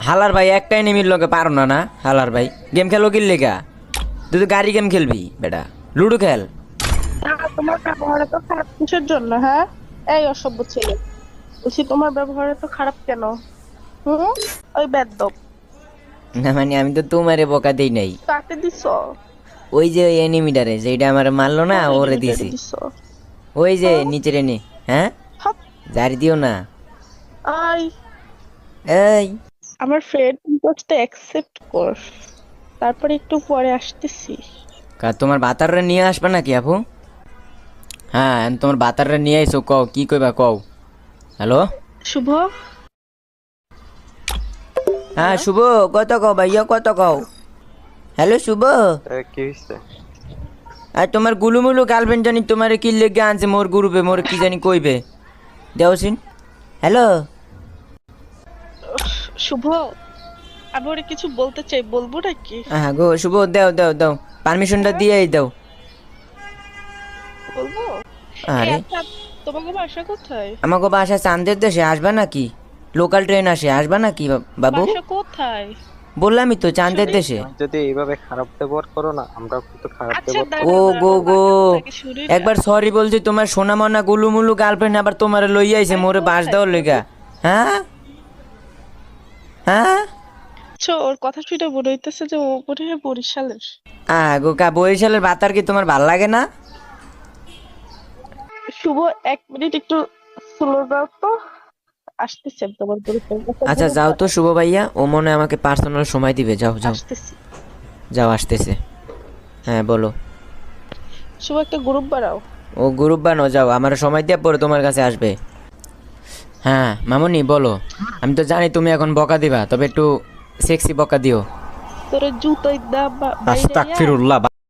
হালার ভাই একটাই নেমির লোকে পারো না না হালার ভাই গেম খেলো কিনলে গা তুই তো গাড়ি গেম খেলবি বেটা লুডো খেল। তোমার ব্যবহার এত খারাপ কিসের জন্য? হ্যাঁ, এই অসভ্য ছেলে, বলছি তোমার ব্যবহার এত খারাপ কেন? হুম, ওই বেদ্যপ না মানে আমি তো তোমারে বকা দেই নাই, কাকে দিছ? ওই যে ওই এনিমিটারে যেটা আমার মারলো না ওরে দিছি, ওই যে নিচের এনে। হ্যাঁ জারি দিও না। আই এই আমার ফ্রেন্ড রিকোয়েস্টটা অ্যাকসেপ্ট কর, তারপরে একটু পরে আসতেছি। তোমার বাতাররা নিয়ে আসবে নাকি আপু? হ্যাঁ আমি তোমার বাতাররা নিয়ে আইসো, কও কি কইবা কও। হ্যালো শুভ, হ্যাঁ শুভ, কত কও ভাইয়া কত কও। হ্যালো শুভ, কি হইছে? আর তোমার গুলুমুলু গার্লফ্রেন্ড জানি তোমার কি লেগে আনছে মোর গ্রুপে, মোর কি জানি কইবে দেওসিন। হ্যালো শুভ, আমি ওরে কিছু বলতে চাই, বলবো নাকি? হ্যাঁ গো শুভ, দাও দাও দাও পারমিশনটা দিয়েই দাও। বলবো? আরে আচ্ছা, তোমাকে বাসা কোথায়? আমাকে বাসা চান্দের দেশে আসবা নাকি? লোকাল ট্রেন আসে, আসবা নাকি বাবু? বাসা কোথায়? বললামই তো চান্দের দেশে। যদি এইভাবে খারাপ ব্যবহার করো না, আমরা কিন্তু খারাপ আচ্ছা ব্যবহার ও গো গো, শুনি একবার সরি বলছি, তোমার সোনা মনা গুলুমুলু গার্লফ্রেন্ড আবার তোমার লই আইছে মোরে বাস দেওয়ার লেগা। হ্যাঁ হ্যাঁ ওর কথা শুনে মনে হইতেছে যে ও মনে হয় বরিশালের। গো কা বরিশালের বাতার কি তোমার ভাল লাগে না? শুভ, 1 মিনিট একটু স্লো দাও তো, আসতেছি আমি তোমার বরিশাল। আচ্ছা যাও তো শুভ ভাইয়া, ও মনে হয় আমাকে পার্সোনাল সময় দিবে, যাও যাও আসতেছি। যাও আসতেছে। হ্যাঁ বলো। শুভ, একটা গ্রুপ বানাও। ও গ্রুপ বানো, যাও আমার সময় দিয়ে পরে তোমার কাছে আসবে। হ্যাঁ মামুনি বলো, আমি তো জানি তুমি এখন বকা দিবা, তবে একটু সেক্সি বকা দিও। তোর জুতোই দাম আস্তাগফিরুল্লাহ।